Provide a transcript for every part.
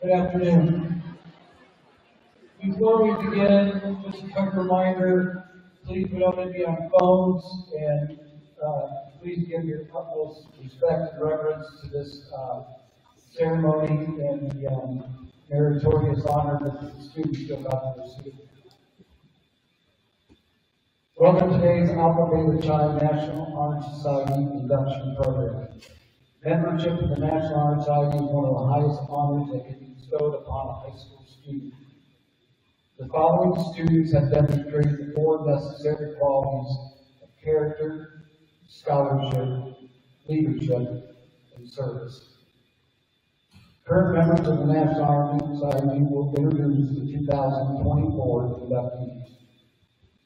Good afternoon. Before we begin, just a quick reminder, please we don't be on phones and please give your utmost respect and reverence to this ceremony and the meritorious honor that the students are about to receive. Welcome to today's Alpha Beta Chi National Honor Society Induction Program. Membership in the National Honor Society is one of the highest honors that can be bestowed upon a high school student. The following students have demonstrated the four necessary qualities of character, scholarship, leadership, and service. Current members of the National Honor Society will introduce the 2024 inductees.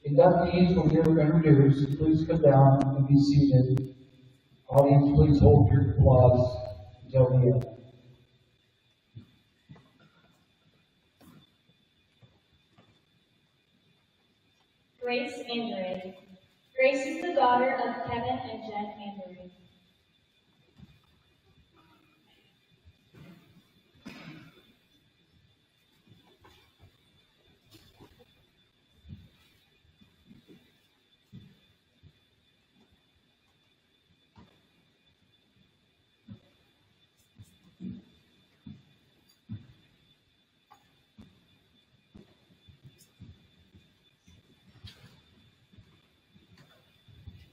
Inductees will be introduced. Please come down and be seated. Audience, please hold your applause until the end. Grace Andre. Grace is the daughter of Kevin and Jen Andre.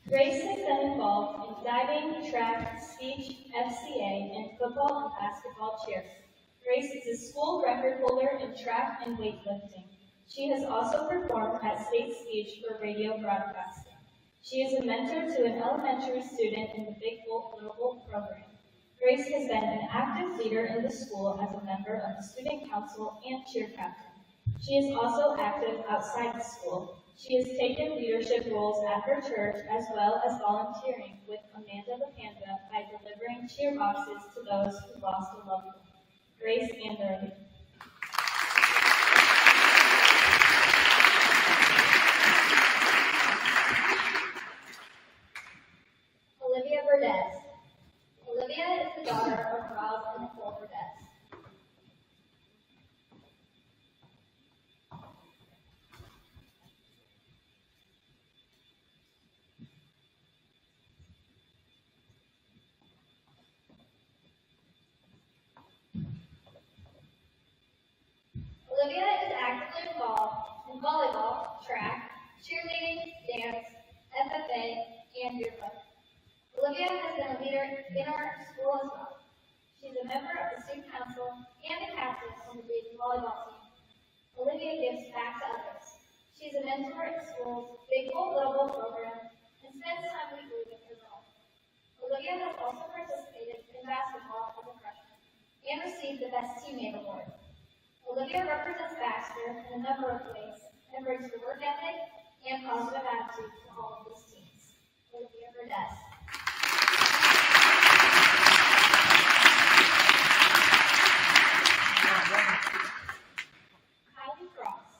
Grace has been involved in diving, track, speech, FCA, and football and basketball cheer. Grace is a school record holder in track and weightlifting. She has also performed at state speech for radio broadcasting. She is a mentor to an elementary student in the Big Bolt Global program. Grace has been an active leader in the school as a member of the student council and cheer captain. She is also active outside the school. She has taken leadership roles at her church as well as volunteering with Amanda the Panda by delivering cheer boxes to those who lost a loved one. Grace Andre. Olivia Verdez. Olivia is the daughter of Rob and Nicole Verdez. Olivia is actively involved in volleyball, track, cheerleading, dance, FFA, and beer club. Olivia has been a leader in our school as well. She's a member of the student council and a captain on the Dayton volleyball team. Olivia gives back to others. She's a mentor in school's Big Bolt Global program and spends time weekly with her own. Olivia has also participated in basketball as a freshman and received the Best Teammate Award. Olivia represents Baxter in a number of ways and brings her work ethic and positive attitude to all of his teams. Olivia Verdez. Hallie Cross.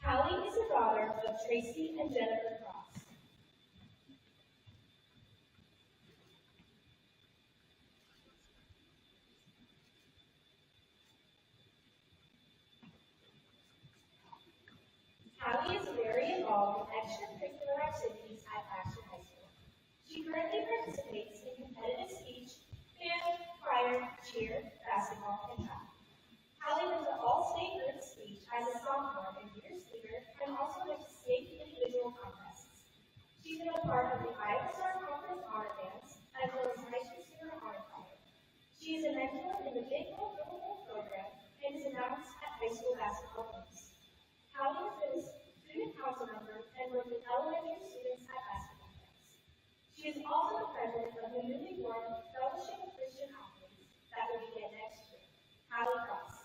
Hallie is the daughter of Tracy and Jennifer Cross. Hallie is very involved in extracurricular activities at Baxter High School. She currently participates in competitive speech, band, choir, cheer, basketball, and track. Hallie went to all-state group speech as a sophomore and years leader, and also went to state individual contests. She's been a part of the Iowa Star Conference honor bands, as well as high school senior honor choir. She is a mentor in the Big Bolt Global program and is announced at high school basketball games. Hallie has been a student council member and worked with elementary students at basketball camps. She is also the president of the newly formed Fellowship of Christian Athletes that will begin next year. Hallie Cross.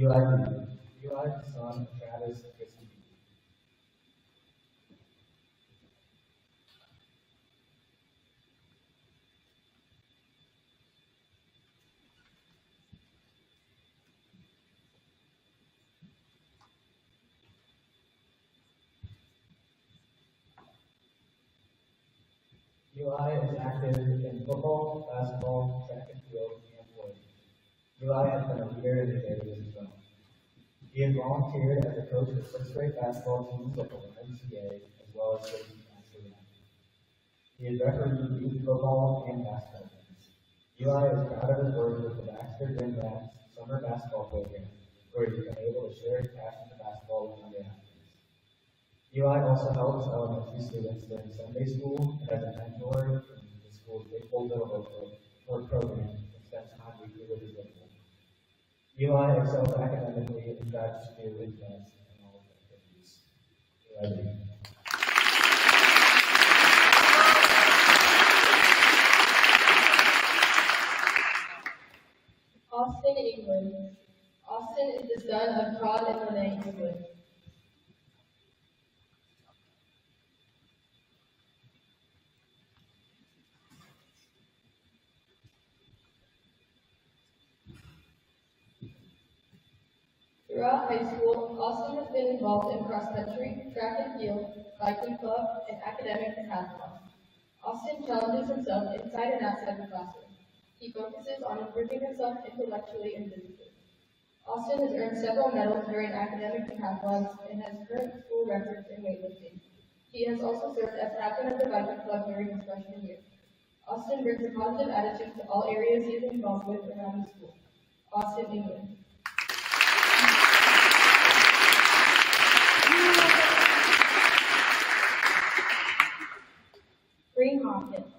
Eli, son of Travis and Christy. Eli is active in football, basketball, track and field, and volley. Eli has been a leader in these areas as well. He has volunteered as a coach for sixth grade basketball teams at the YMCA as well as coaching Amsterdam. He has refereed youth football and basketball teams. Eli is proud of his work with the Baxter Gym Rats summer basketball program, where he's been able to share his passion for basketball with younger athletes. Eli also helps elementary students during Sunday school and as a mentor in the school's Big Bullville work program and spends time weekly with his little ones. Eli excels academically and drives to do his best in all of his activities. Eli, Austin, England. Austin is the son of Todd and Renee England. Throughout high school, Austin has been involved in cross-country, track and field, biking club, and academic decathlon. Austin challenges himself inside and outside the classroom. He focuses on improving himself intellectually and physically. Austin has earned several medals during academic decathlons and has current school records in weightlifting. He has also served as captain of the biking club during his freshman year. Austin brings a positive attitude to all areas he is involved with around the school. Austin, England. Bree Hopkins.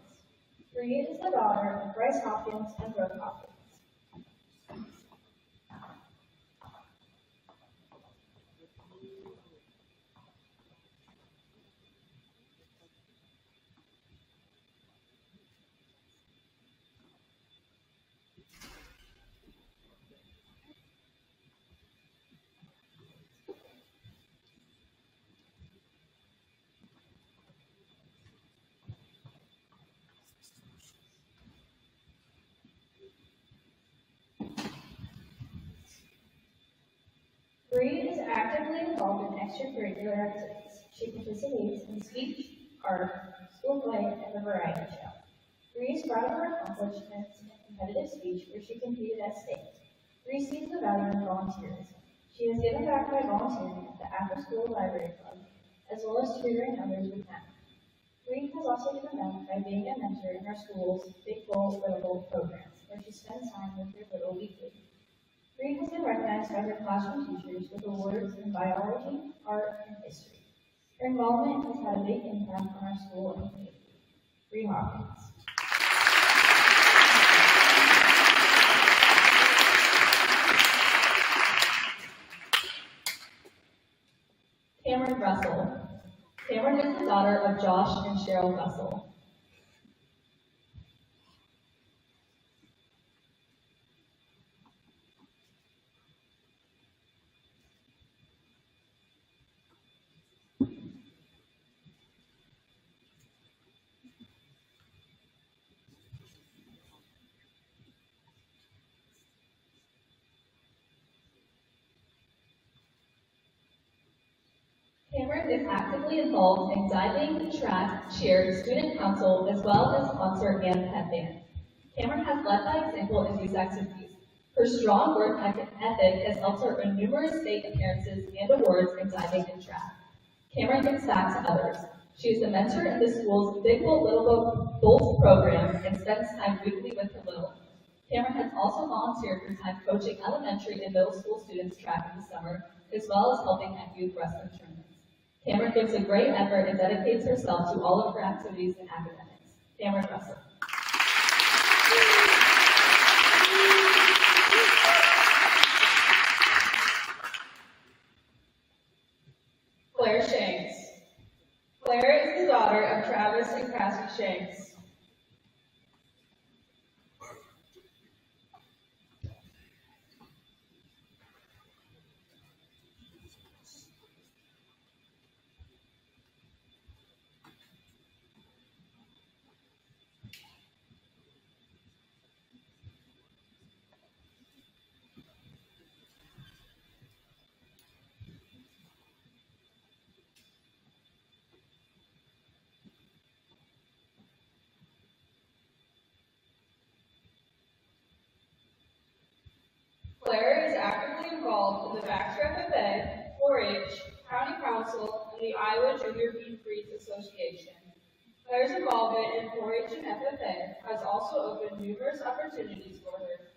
Bree is the daughter of Bryce Hopkins and Brooke Hopkins. Bree is actively involved in extracurricular activities. She participates in speech, art, school play, and the variety show. Bree is proud of her accomplishments in competitive speech where she competed at state. Bree sees the value in volunteerism. She has given back by volunteering at the after-school library club, as well as tutoring others with math. Bree has also given back by being a mentor in her school's Big Goals Little Goals programs, where she spends time with her little weekly. Bree has been recognized by her classroom teachers with awards in biology, art, and history. Her involvement has had a big impact on our school and community. Bree Hopkins. Cameron Russell. Cameron is the daughter of Josh and Cheryl Russell. Cameron is actively involved in diving, track, cheer, student council, as well as concert and pep band. Cameron has led by example in these activities. Her strong work ethic has helped her earn numerous state appearances and awards in diving and track. Cameron gives back to others. She is the mentor in the school's Big Bolt Little Bolt program and spends time weekly with her little ones. Cameron has also volunteered her time coaching elementary and middle school students track in the summer, as well as helping at youth wrestling tournaments. Cameron gives a great effort and dedicates herself to all of her activities and academics. Cameron Russell. Claire Shanks. Claire is the daughter of Travis and Cassie Shanks. Claire is actively involved in the Baxter FFA, 4-H, County Council, and the Iowa Junior Beef Breeds Association. Claire's involvement in 4-H and FFA has also opened numerous opportunities for her.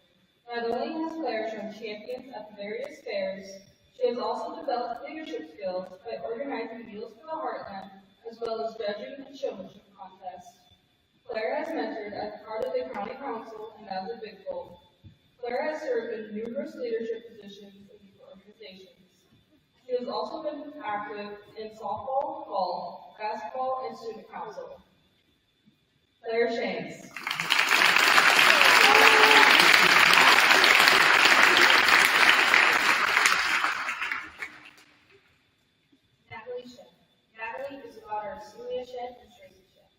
Not only has Claire shown champions at the various fairs, she has also developed leadership skills by organizing Meals for the Heartland, as well as judging and showmanship contests. Claire has mentored as part of the County Council and as a Big Gold. Claire has served in numerous leadership positions in these organizations. She has also been active in softball, golf, basketball, and student council. Claire Shanks. Natalie Shen. Natalie is the daughter of Celia Shen and Tracy Shen.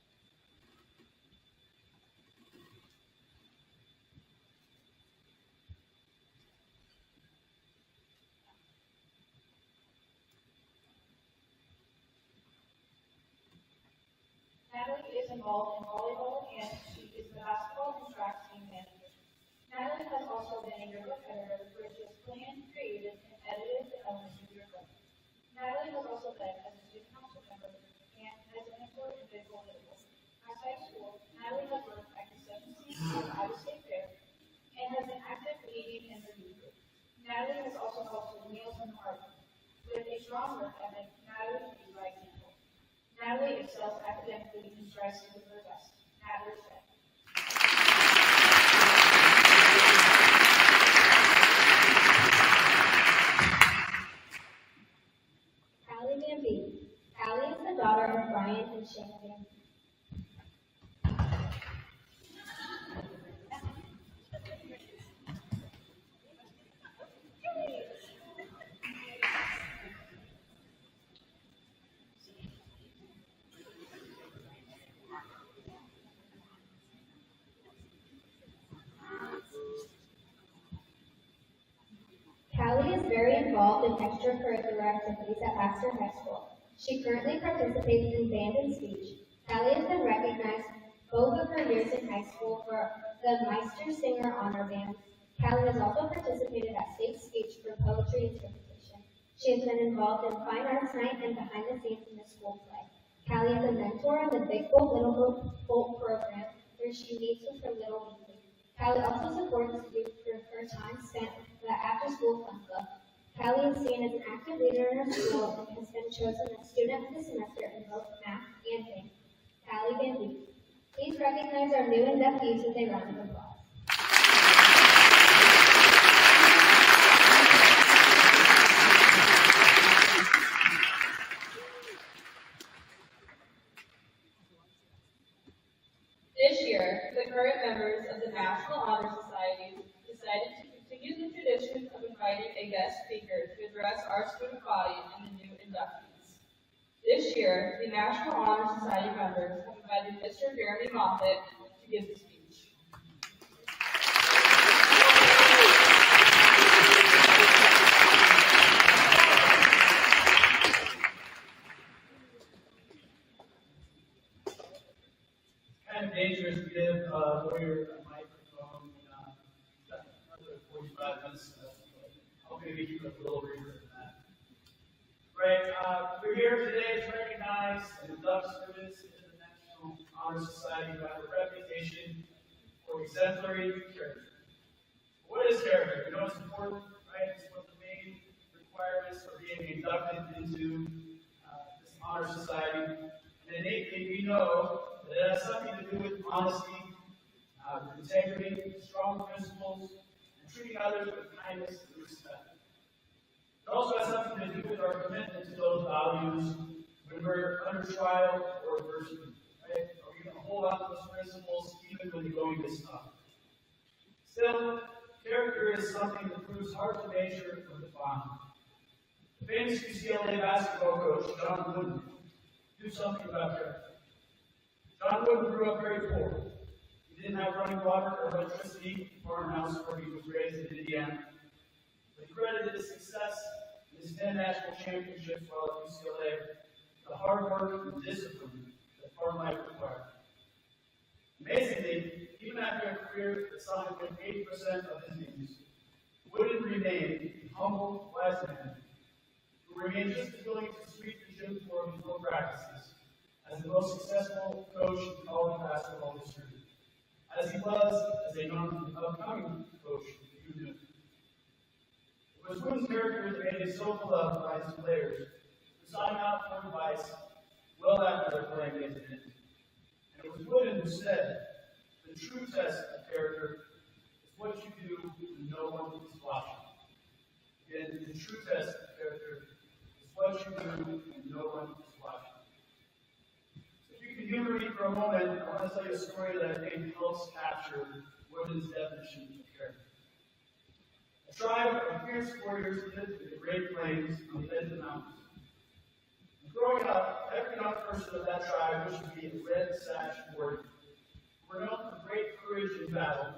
Natalie is involved in volleyball and she is the basketball and track team manager. Natalie has also been a yearbook editor, which is planned, created, and edited the elementary yearbook. Natalie has also been as a student council member and as a mentor in visual labels. Outside school, Natalie has worked at the 17th and Iowa State Fair and has been active leading in the youth group. Natalie has also hosted Meals in the Heart. With a strong work ethic, Natalie is by example. Natalie excels academically and strives to do her best. Natalie Shen. Allie Van Beek. Allie is the daughter of Brian and Shane Van Beek. Callie is very involved in extracurricular activities at Baxter High School. She currently participates in band and speech. Callie has been recognized both of her years in high school for the Meister Singer Honor Band. Callie has also participated at state speech for poetry interpretation. She has been involved in Fine Arts Night and behind the scenes in the school play. Callie is a mentor in the Big Bolt Little Bolt program, where she meets with her little weekly. Callie also supports youth through her time spent at the after-school fun club. Callie is seen as an active leader in her school and has been chosen as student of the semester in both math and band. Callie Van Beek. Please recognize our new inductees with a round of applause. This year, the current members of the National Honor Society decided to continue the tradition of inviting a guest speaker to address our student body and the new inductees. This year, the National Honor Society members have invited Mr. Jeremy Moffitt to give the speech. Kind of dangerous to give a lawyer a microphone another 45 minutes. Hopefully we keep it a little briefer than that. Right, we're here today to recognize and induct students into the National Honor Society who have a reputation for exemplary character. What is character? We know it's important, right? It's one of the main requirements for being inducted into this honor society. And innately, we know that it has something to do with honesty, with integrity, strong principles, and treating others with kindness and respect. It also has something to do with our commitment to those values when we're under trial or adversity. Right? Are we going to hold on to those principles even when the going gets tough? Still, character is something that proves hard to measure or define. The famous UCLA basketball coach, John Wooden, knew something about character. John Wooden grew up very poor. He didn't have running water or electricity, farmhouse where he was raised in Indiana. But he credited his success in his 10 national championships while at UCLA to the hard work and discipline that farm life required. Amazingly, even after a career that saw him win 80% of his games, Wooden remained a humble, wise man who remained just as willing to sweep the gym floor before practices as the most successful coach in college basketball history, as he was as a young upcoming coach who knew. It was Wooden's character that made him so beloved by his players, who sought him out for advice well after their playing days ended. And it was Wooden who said, "The true test of character is what you do when no one is watching." Again, the true test of character is what you do when no one is watching. If you can humor me for a moment, I want to tell you a story that I think helps capture Wooden's definition of character. A tribe of fierce warriors lived in the Great Plains on the edge of the mountains. And growing up, every young person of that tribe wished to be a red sash warrior, who were known for great courage in battle,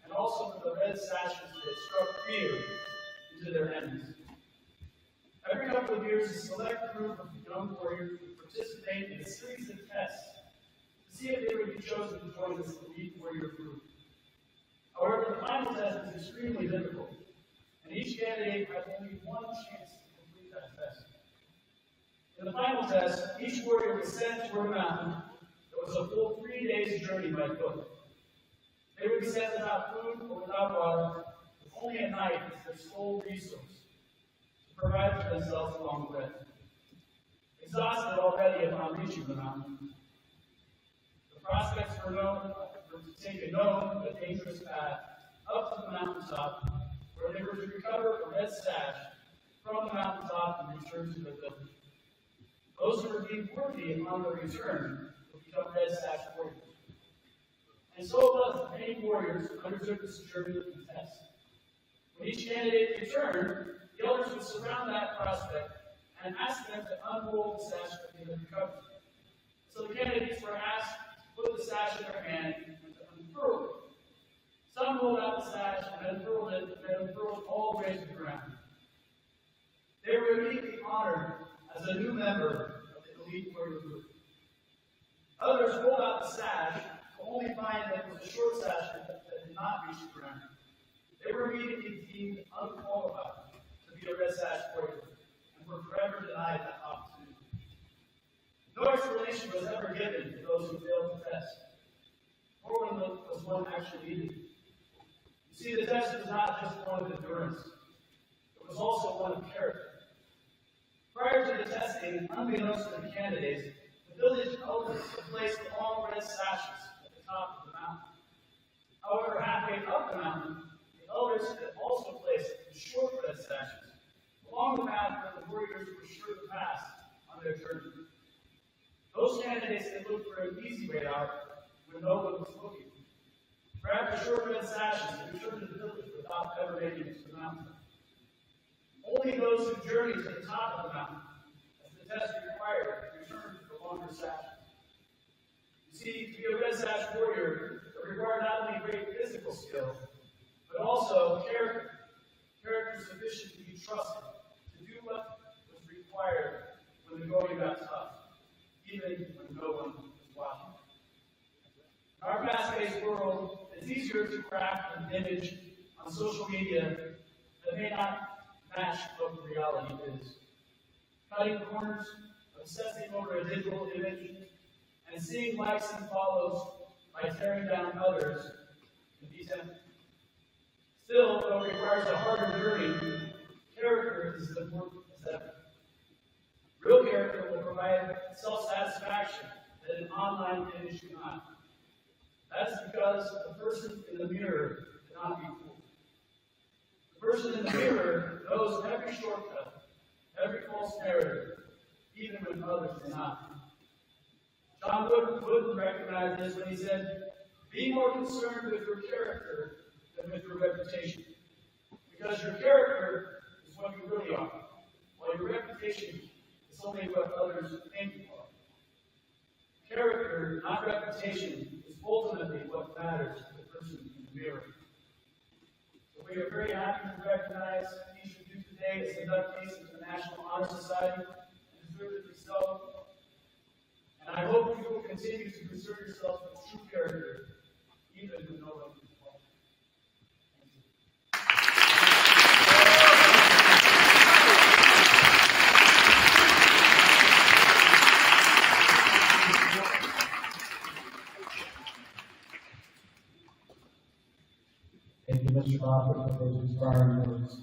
and also for the red sashes that struck fear into their enemies. Every couple of years, a select group of young warriors would participate in a series of tests to see if they would be chosen to join this elite warrior group. However, the final test was extremely difficult, and each candidate had only one chance to complete that test. In the final test, each warrior was sent toward a mountain that was a full 3 days' journey by foot. They would be sent without food or without water, with only a knife as their sole resource to provide for themselves along the way. Exhausted already upon reaching the mountain, the prospects were to take a known but dangerous path up to the mountaintop, where they were to recover a red sash from the mountaintop and return to their village. Those who were deemed worthy upon their return would become red sash warriors. And so it was that many warriors undertook this journey and test. When each candidate returned, the elders would surround that prospect and ask them to unroll the sash that they had recovered. So the candidates were asked to put the sash in their hand and to unfurl it. Some rolled out the sash and unfurled it, and then unfurled it all the way to the ground. They were immediately honored as a new member of the elite warrior group. Others rolled out the sash to only find that it was a short sash that did not reach the ground. They were immediately deemed unqualified to be a red sash warrior and were forever denied that opportunity. No explanation was ever given to those who failed the test, nor was one actually needed. You see, the test was not just one of endurance, it was also one of character. Prior to the testing, unbeknownst to the candidates, the village elders had placed long red sashes at the top of the mountain. However, halfway up the mountain, the elders had also placed the short red sashes along the path where the warriors were sure to pass on their journey. Those candidates that looked for an easy way out when no one was looking grabbed the short red sashes and returned to the village without ever making it to the mountain. Only those who journeyed to the top of the mountain, as the test required, returned to the longer sashes. You see, to be a red sash warrior, it required not only great physical skill, but also character. Character sufficient to be trusted, to do what was required when the going got tough, even when no one was watching. In our fast-paced world, it's easier to craft an image on social media that may not match what the reality is. Cutting corners, obsessing over a digital image, and seeing likes and follows by tearing down others can be tempting. Still, though it requires a harder journey, character is as important as ever. Real character will provide self-satisfaction that an online image cannot. That is because the person in the mirror cannot be fooled. The person in the mirror knows every shortcut, every false narrative, even when others do not. John Wooden recognized this when he said, "Be more concerned with your character than with your reputation. Because your character is what you really are, while your reputation is only what others think you are." Character, not reputation, is ultimately what matters to the person in the mirror. So we are very happy to recognize each of you today as inductees into the National Honor Society, and deservedly so. And I hope you will continue to preserve yourselves with true character, even when no one is watching. Thank you. those inspiring words.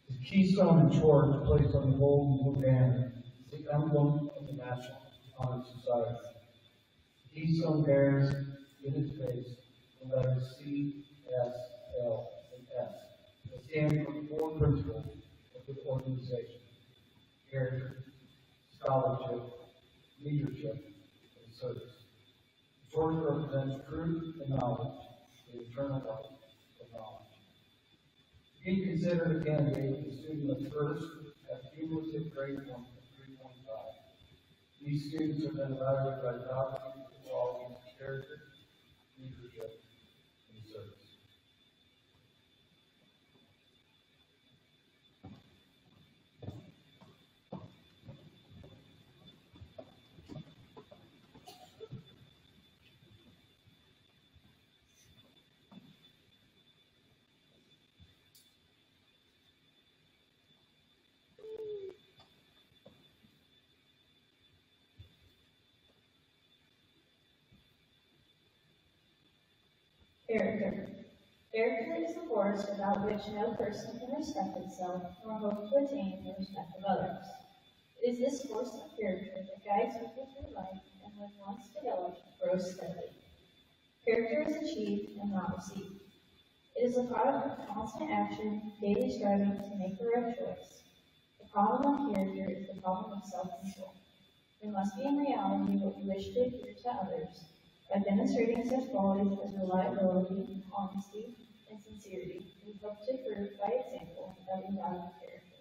The keystone and torch placed on the gold and blue banner is the emblem of the National Honor Society. The keystone bears in its base the letters C, S, L, and S that stand for the four principles of the organization: character, scholarship, leadership, and service. The torch represents truth and knowledge, the eternal life of knowledge. Being considered a candidate, the student must first have cumulative grade point of 3.5. These students have been evaluated by faculty for qualities of character, leadership, and service. Character. Character is the force without which no person can respect itself nor hope to attain the respect of others. It is this force of character that guides people through life and when once developed, grows steadily. Character is achieved and not received. It is a product of constant action, daily striving to make the right choice. The problem of character is the problem of self-control. We must be in reality what we wish to appear to others, by demonstrating such qualities as reliability, honesty, and sincerity. We hope to prove by example that we value character.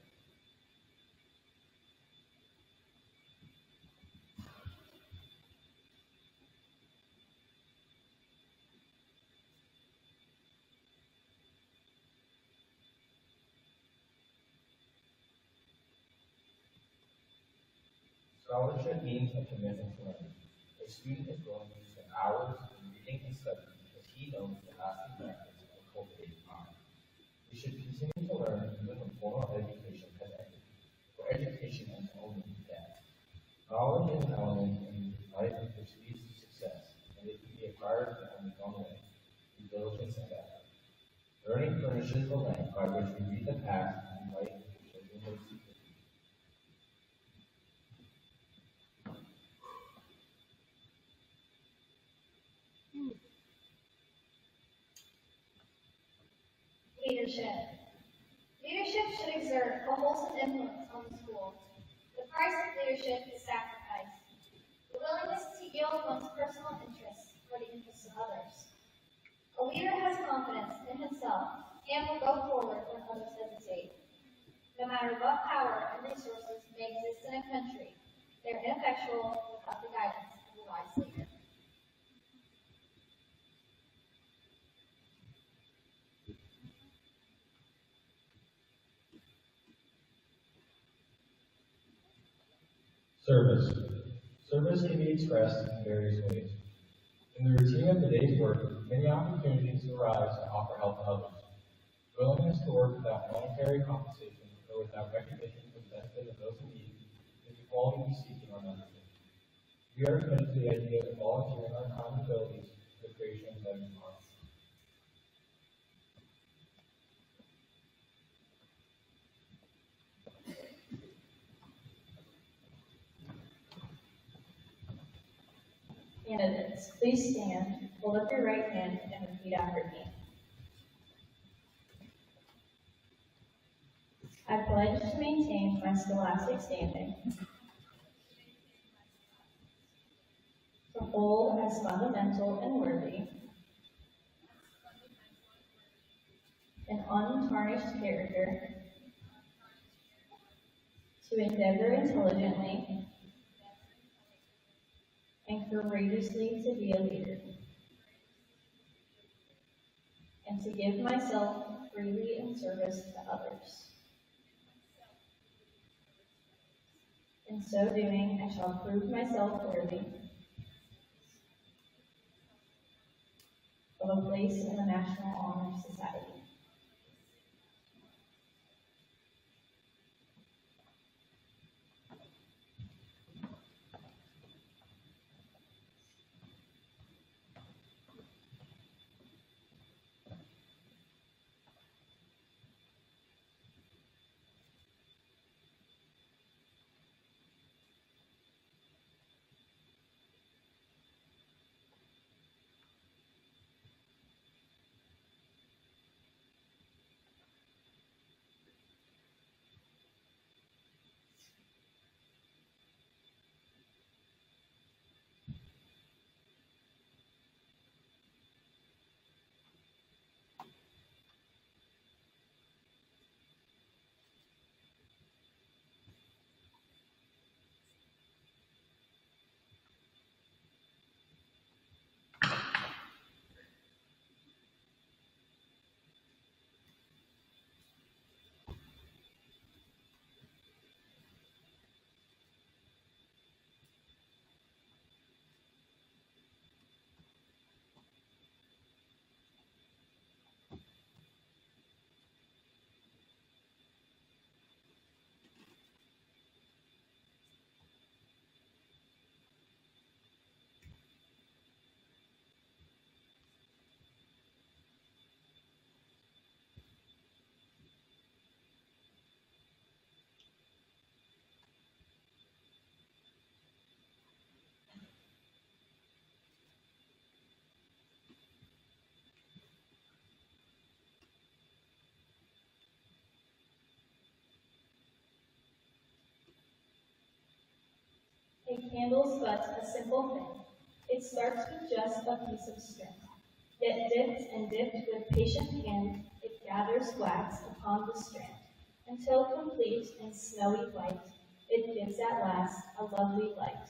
Scholarship means a commitment to learning. A student is willing to spend hours in reading and studying because he knows the lasting benefits of cultivating mind. We should continue to learn even when formal education has ended, for education ends only in death. Knowledge is an element in life which leads to success, and it can be acquired in only one way, through diligence and effort. Learning furnishes the lamp by which we read the past and light which illuminates the future. Leadership. Leadership should exert a wholesome influence on the school. The price of leadership is sacrifice. The willingness to yield one's personal interests for the interests of others. A leader has confidence in himself and will go forward when others hesitate. No matter what power and resources may exist in a country, they are ineffectual without the guidance of a wise leader. Service. Service can be expressed in various ways. In the routine of the day's work, many opportunities arise to offer help to others. Willingness to work without monetary compensation or without recognition for the benefit of those in need is the quality we seek in our membership. We are committed to the idea of volunteering our time and abilities for the creation of a better tomorrow. Candidates, please stand, hold up your right hand, and repeat after me. I pledge to maintain my scholastic standing, to hold as fundamental and worthy an untarnished character, to endeavor intelligently and courageously to be a leader, and to give myself freely in service to others. In so doing, I shall prove myself worthy of a place in the National Honor Society. A candle's but a simple thing. It starts with just a piece of string. Yet dipped and dipped with patient hand, it gathers wax upon the strand, until complete and snowy white, it gives at last a lovely light.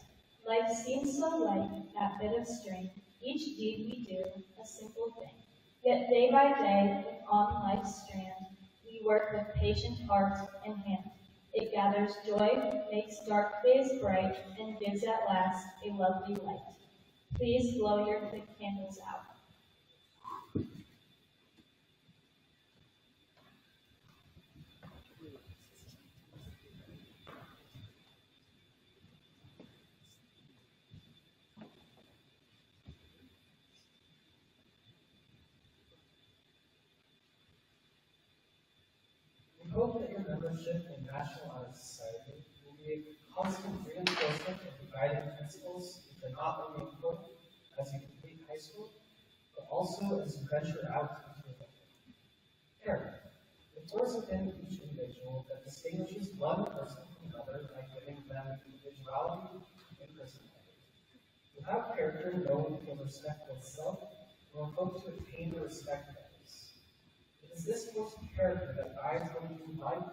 Life seems so light, that bit of string, each deed we do, a simple thing. Yet day by day, on life's strand, we work with patient heart and hand. It gathers joy, makes dark days bright, and gives at last a lovely light. Please blow your quick candles out. We hope that your membership in National Honor Society will be a constant reinforcement of the guiding principles which are not only important as you complete high school, but also as you venture out into the world. Character. The force within each individual that distinguishes one person from another by giving them individuality and personality. Without character, no one can respect oneself, nor hope to attain the respect of others. It is this force of character that guides one through life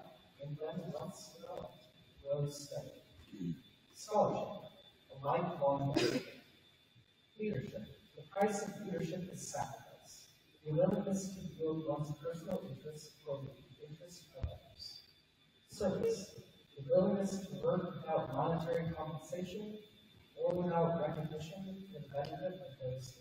and then, once developed, grows steadily. Scholarship, a lifelong learning. Leadership. The price of leadership is sacrifice. The willingness to yield one's personal interests for the interests of others. Service. The willingness to work without monetary compensation or without recognition for the benefit of those.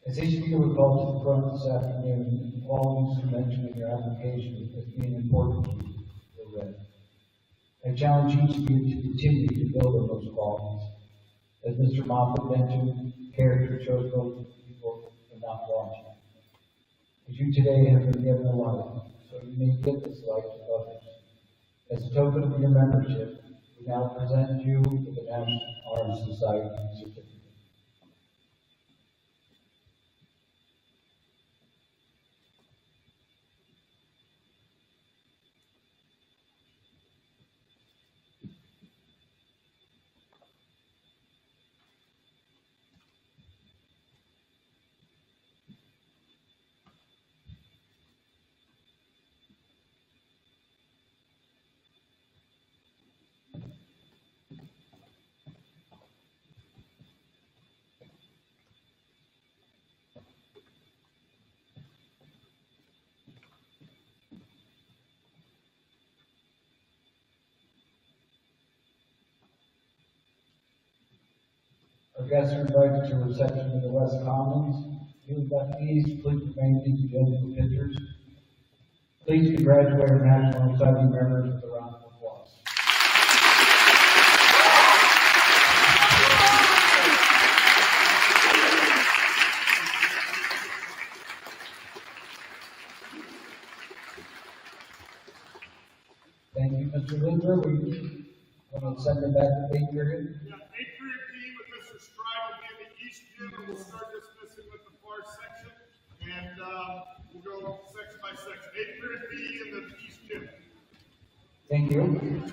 As each of you are called to the front this afternoon, the qualities you mentioned in your application as being important to you are read. I challenge each of you to continue to build on those qualities. As Mr. Moffat mentioned, character shows both people and not watching. As you today have been given a life, so you may give this life to others. As a token of your membership, we now present you with the National Honor Society certificate. Our guests are invited to a reception in the West Commons. You inductees, please remain seated for pictures. Please congratulate our National Society members with a round of applause. Thank you, Mr. Linder. We want to send it back to 8th period. Yeah, 8th period B with Mr. Stride will be in the East Gym, and we'll start dismissing with the far section, and we'll go section by section. 8th period B in the East Gym. Thank you.